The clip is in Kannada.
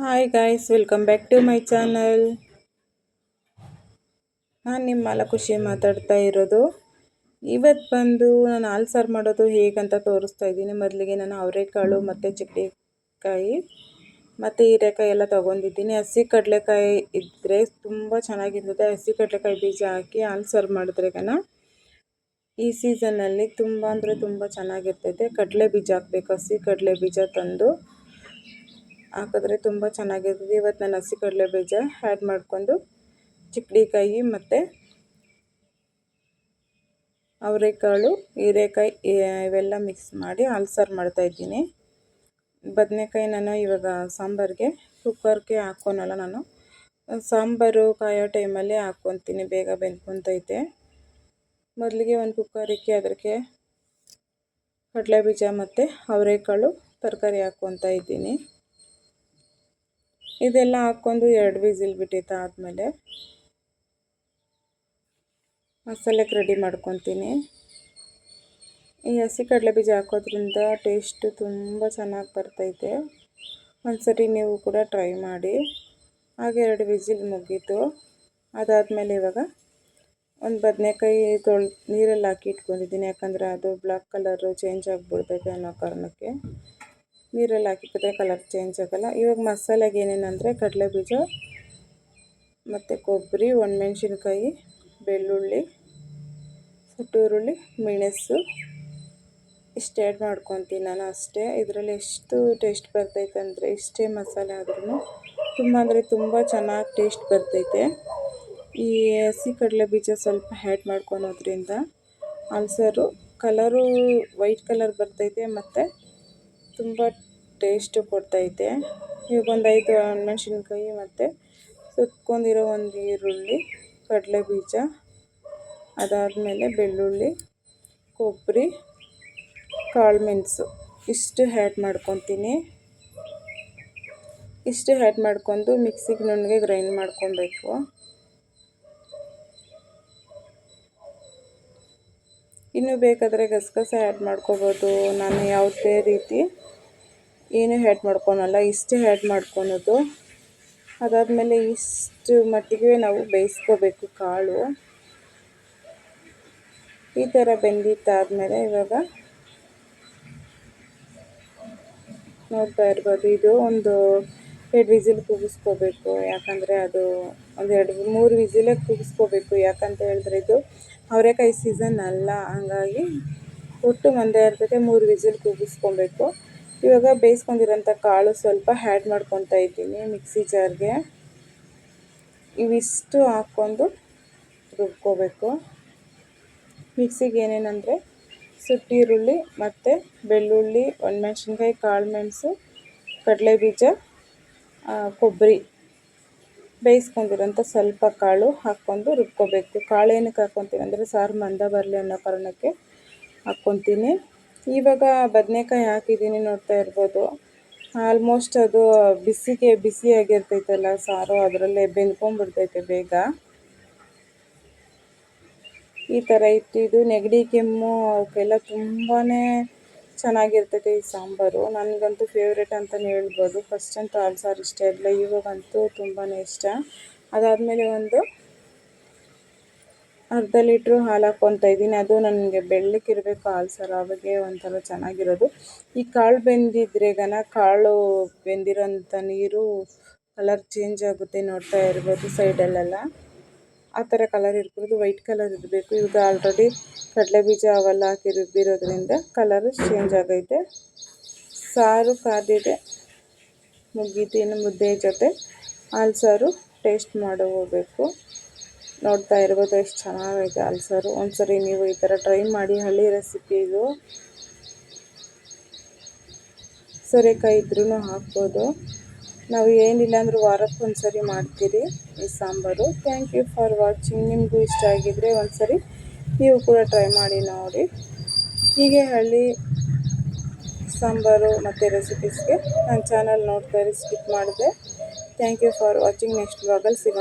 Hi guys, welcome back to my channel. ನಾನು ನಿಮ್ಮ ಮಾಲಖುಷಿ ಮಾತಾಡ್ತಾ ಇರೋದು. ಇವತ್ತು ಬಂದು ನಾನು ಹಾಲು ಸಾರು ಮಾಡೋದು ಹೇಗಂತ ತೋರಿಸ್ತಾ ಇದ್ದೀನಿ. ಮೊದಲಿಗೆ ನಾನು ಅವರೆಕಾಳು ಮತ್ತು ಚಕ್ಡಿಕಾಯಿ ಮತ್ತು ಹೀರೆಕಾಯಿ ಎಲ್ಲ ತೊಗೊಂಡಿದ್ದೀನಿ. ಹಸಿ ಕಡಲೆಕಾಯಿ ಇದ್ದರೆ ತುಂಬ ಚೆನ್ನಾಗಿರ್ತದೆ. ಹಸಿ ಕಡಲೆಕಾಯಿ ಬೀಜ ಹಾಕಿ ಹಾಲು ಸಾರು ಮಾಡಿದ್ರೆ ಈ ಸೀಸನ್ನಲ್ಲಿ ತುಂಬ ಅಂದರೆ ತುಂಬ ಚೆನ್ನಾಗಿರ್ತೈತೆ. ಕಡಲೆ ಬೀಜ ಹಾಕಬೇಕು. ಹಸಿ ಕಡಲೆ ಬೀಜ ತಂದು ಹಾಕಿದ್ರೆ ತುಂಬ ಚೆನ್ನಾಗಿರ್ತದೆ. ಇವತ್ತು ನಾನು ಹಸಿ ಕಡಲೆ ಬೀಜ ಆ್ಯಡ್ ಮಾಡಿಕೊಂಡು ಚಿಕ್ಕಡಿಕಾಯಿ ಮತ್ತು ಅವರೆಕಾಳು ಹೀರೆಕಾಯಿ ಇವೆಲ್ಲ ಮಿಕ್ಸ್ ಮಾಡಿ ಹಾಲು ಸಾರು ಮಾಡ್ತಾಯಿದ್ದೀನಿ. ಬದನೆಕಾಯಿ ನಾನು ಇವಾಗ ಸಾಂಬಾರಿಗೆ ಕುಕ್ಕರ್ಗೆ ಹಾಕ್ಕೊನಲ್ಲ, ನಾನು ಸಾಂಬಾರು ಕಾಯೋ ಟೈಮಲ್ಲಿ ಹಾಕ್ಕೊತೀನಿ, ಬೇಗ ಬೆಂದ್ಕೊತೈತೆ. ಮೊದಲಿಗೆ ಒಂದು ಕುಕ್ಕರ್ ಇಕ್ಕಿ ಅದಕ್ಕೆ ಕಡಲೆ ಬೀಜ ಮತ್ತು ಅವರೆಕಾಳು ತರಕಾರಿ ಹಾಕ್ಕೊತಾ ಇದ್ದೀನಿ. ಇದೆಲ್ಲ ಹಾಕ್ಕೊಂಡು 2 ವಿಸಿಲ್ ಬಿಟ್ಟಿತ್ತು ಆದಮೇಲೆ ಮಸಾಲೆಗೆ ರೆಡಿ ಮಾಡ್ಕೊತೀನಿ. ಈ ಹಸಿ ಕಡಲೆ ಬೀಜ ಹಾಕೋದ್ರಿಂದ ಟೇಸ್ಟು ತುಂಬ ಚೆನ್ನಾಗಿ ಬರ್ತೈತೆ. ಒಂದ್ಸರಿ ನೀವು ಕೂಡ ಟ್ರೈ ಮಾಡಿ. ಹಾಗೆ 2 ವಿಸಿಲ್ ಮುಗೀತು. ಅದಾದಮೇಲೆ ಇವಾಗ ಒಂದು ಬದನೆಕಾಯಿ ನೀರಲ್ಲಿ ಹಾಕಿ ಇಟ್ಕೊಂಡಿದ್ದೀನಿ, ಯಾಕಂದರೆ ಅದು ಬ್ಲ್ಯಾಕ್ ಕಲರು ಚೇಂಜ್ ಆಗಿಬಿಡ್ತೈತೆ ಅನ್ನೋ ಕಾರಣಕ್ಕೆ. ನೀರಲ್ಲಿ ಹಾಕಿದ್ರೆ ಕಲರ್ ಚೇಂಜ್ ಆಗೋಲ್ಲ. ಇವಾಗ ಮಸಾಲೆಗೆ ಏನೇನಂದರೆ ಕಡಲೆ ಬೀಜ ಮತ್ತು ಕೊಬ್ಬರಿ, ಒಣಮೆಣ್ಸಿನ್ಕಾಯಿ, ಬೆಳ್ಳುಳ್ಳಿ, ಸುಟ್ಟುರುಳ್ಳಿ, ಮೆಣಸು ಇಷ್ಟು ಆ್ಯಡ್ ಮಾಡ್ಕೊತೀನಿ ನಾನು ಅಷ್ಟೇ. ಇದರಲ್ಲಿ ಎಷ್ಟು ಟೇಸ್ಟ್ ಬರ್ತೈತೆ ಅಂದರೆ ಇಷ್ಟೇ ಮಸಾಲೆ ಆದ್ರೂ ತುಂಬ ಅಂದರೆ ತುಂಬ ಚೆನ್ನಾಗಿ ಟೇಸ್ಟ್ ಬರ್ತೈತೆ. ಈ ಹಸಿ ಕಡಲೆ ಬೀಜ ಸ್ವಲ್ಪ ಆ್ಯಡ್ ಮಾಡ್ಕೊಳೋದ್ರಿಂದ ಹಾಲು ಸಾರು ಕಲರು ವೈಟ್ ಕಲರ್ ಬರ್ತೈತೆ ಮತ್ತು ತುಂಬ ಟೇಸ್ಟು ಕೊಡ್ತೈತೆ. ಇವಾಗ ಒಂದು 5 ಒಣಮೆಣ್ಸಿನ್ಕಾಯಿ ಮತ್ತು ಸುಟ್ಕೊಂಡಿರೋ ಒಂದು ಈರುಳ್ಳಿ, ಕಡಲೆ ಬೀಜ, ಅದಾದಮೇಲೆ ಬೆಳ್ಳುಳ್ಳಿ, ಕೊಬ್ಬರಿ, ಕಾಳು ಮೆಣಸು ಇಷ್ಟು ಆ್ಯಡ್ ಮಾಡ್ಕೊತೀನಿ. ಇಷ್ಟು ಆ್ಯಡ್ ಮಾಡ್ಕೊಂಡು ಮಿಕ್ಸಿಗೆ ನುಣ್ಣಗೆ ಗ್ರೈಂಡ್ ಮಾಡ್ಕೊಬೇಕು. ಇನ್ನೂ ಬೇಕಾದರೆ ಗಸಗಸೆ ಆ್ಯಡ್ ಮಾಡ್ಕೋಬೋದು. ನಾನು ಯಾವುದೇ ರೀತಿ ಏನು ಆ್ಯಡ್ ಮಾಡ್ಕೊಳಲ್ಲ, ಇಷ್ಟೇ ಆ್ಯಡ್ ಮಾಡ್ಕೊಳೋದು. ಅದಾದಮೇಲೆ ಇಷ್ಟು ಮಟ್ಟಿಗೆ ನಾವು ಬೇಯಿಸ್ಕೋಬೇಕು ಕಾಳು. ಈ ಥರ ಬೆಂದಿದ್ದಾದಮೇಲೆ ಇವಾಗ ನೋಡ್ತಾ ಇರ್ಬೋದು, ಇದು ಒಂದು 2 ವಿಸಿಲ್ ಕೂಗಿಸ್ಕೋಬೇಕು. ಯಾಕಂದರೆ ಅದು ಒಂದು 2-3 ವಿಸಿಲೇ ಕೂಗಿಸ್ಕೋಬೇಕು. ಯಾಕಂತ ಹೇಳಿದ್ರೆ ಇದು ಅವರೆಕಾಯಿ ಸೀಸನ್ ಅಲ್ಲ, ಹಂಗಾಗಿ ಒಟ್ಟು ಒಂದೇ ಇರ್ತೈತೆ 3 ವಿಸಿಲ್ ಕೂಗಿಸ್ಕೊಬೇಕು. ಇವಾಗ ಬೇಯಿಸ್ಕೊಂಡಿರೋಂಥ ಕಾಳು ಸ್ವಲ್ಪ ಆ್ಯಡ್ ಮಾಡ್ಕೊತಾ ಇದ್ದೀನಿ ಮಿಕ್ಸಿ ಜಾರ್ಗೆ. ಇವಿಷ್ಟು ಹಾಕ್ಕೊಂಡು ರುಬ್ಕೋಬೇಕು. ಮಿಕ್ಸಿಗೆ ಏನೇನಂದರೆ ಸುಟ್ಟೀರುಳ್ಳಿ ಮತ್ತು ಬೆಳ್ಳುಳ್ಳಿ, ಒಣಮೆಣ್ಸಿನ್ಕಾಯಿ, ಕಾಳು ಮೆಣಸು, ಕಡಲೆ ಬೀಜ, ಕೊಬ್ಬರಿ, ಬೇಯಿಸ್ಕೊಂಡಿರೋಂಥ ಸ್ವಲ್ಪ ಕಾಳು ಹಾಕ್ಕೊಂಡು ರುಬ್ಕೋಬೇಕು. ಕಾಳು ಏನಕ್ಕೆ ಹಾಕ್ಕೊತೀನಿ ಅಂದರೆ ಸಾರು ಮಂದ ಬರಲಿ ಅನ್ನೋ ಕಾರಣಕ್ಕೆ ಹಾಕ್ಕೊತೀನಿ. ಇವಾಗ ಬದನೆಕಾಯಿ ಹಾಕಿದ್ದೀನಿ, ನೋಡ್ತಾ ಇರ್ಬೋದು. ಆಲ್ಮೋಸ್ಟ್ ಅದು ಬಿಸಿಯಾಗಿರ್ತೈತಲ್ಲ ಸಾರು, ಅದರಲ್ಲೇ ಬೆಂದ್ಕೊಂಡ್ಬಿಡ್ತೈತೆ ಬೇಗ. ಈ ಥರ ಇತ್ತು. ಇದು ನೆಗಡಿ ಕೆಮ್ಮು ಅವಕ್ಕೆಲ್ಲ ತುಂಬಾ ಚೆನ್ನಾಗಿರ್ತೈತೆ ಈ ಸಾಂಬಾರು. ನನಗಂತೂ ಫೇವ್ರೇಟ್ ಅಂತಲೇ ಹೇಳ್ಬೋದು. ಫಸ್ಟ್ ಅಂತೂ ಹಾಲು ಸಾರು ಇಷ್ಟ ಇರಲಿಲ್ಲ, ಇವಾಗಂತೂ ತುಂಬಾ ಇಷ್ಟ. ಅದಾದಮೇಲೆ ಒಂದು ಅರ್ಧ ಲೀಟ್ರು ಹಾಲು ಹಾಕ್ಕೊತಾ ಇದ್ದೀನಿ. ಅದು ನನಗೆ ಬೆಳ್ಳಕ್ಕಿರಬೇಕು ಹಾಲು ಸಾರು, ಆವಾಗೆ ಒಂಥರ ಚೆನ್ನಾಗಿರೋದು. ಈ ಕಾಳು ಬೆಂದಿದ್ರೆ ಕಾಳು ಬೆಂದಿರೋಂಥ ನೀರು ಕಲರ್ ಚೇಂಜ್ ಆಗುತ್ತೆ, ನೋಡ್ತಾ ಇರ್ಬೋದು ಸೈಡಲ್ಲೆಲ್ಲ. ಆ ಥರ ಕಲರ್ ಇರ್ಬೋದು, ವೈಟ್ ಕಲರ್ ಇರಬೇಕು. ಈಗ ಆಲ್ರೆಡಿ ಕಡಲೆ ಬೀಜ ಅವೆಲ್ಲ ಹಾಕಿ ರುಬ್ಬಿರೋದ್ರಿಂದ ಕಲರು ಚೇಂಜ್ ಆಗೈತೆ. ಸಾರು ಕಾದಿದೆ, ಮುಗೀತು. ಇನ್ನು ಮುದ್ದೆ ಜೊತೆ ಹಾಲು ಸಾರು ಟೇಸ್ಟ್ ಮಾಡಿ ಹೋಗಬೇಕು. ನೋಡ್ತಾ ಇರ್ಬೋದು ಎಷ್ಟು ಚೆನ್ನಾಗೈತೆ ಹಾಲು ಸಾರು. ಒಂದ್ಸರಿ ನೀವು ಈ ಥರ ಟ್ರೈ ಮಾಡಿ. ಹಳ್ಳಿ ರೆಸಿಪಿ ಇದು. ಸೋರೆಕಾಯಿ ಇದ್ರೂ ಹಾಕ್ಬೋದು. ನಾವು ಏನಿಲ್ಲ ಅಂದರೂ ವಾರಕ್ಕೆ ಒಂದ್ಸರಿ ಮಾಡ್ತೀರಿ ಈ sambar. Thank you for watching. ನಿಮಗೂ ಇಷ್ಟ ಆಗಿದ್ದರೆ ಒಂದ್ಸರಿ ನೀವು ಕೂಡ ಟ್ರೈ ಮಾಡಿ ನೋಡಿ. ಹೀಗೆ ಹಳ್ಳಿ ಸಾಂಬಾರು ಮತ್ತು ರೆಸಿಪೀಸ್ಗೆ ನನ್ನ ಚಾನಲ್ ನೋಡ್ತಾ ಇರಿ, ಸ್ಕಿಪ್ ಮಾಡಿದೆ. Thank you for watching. Next ವ್ಲಾಗಲ್ಲಿ ಸಿಗೋಣ.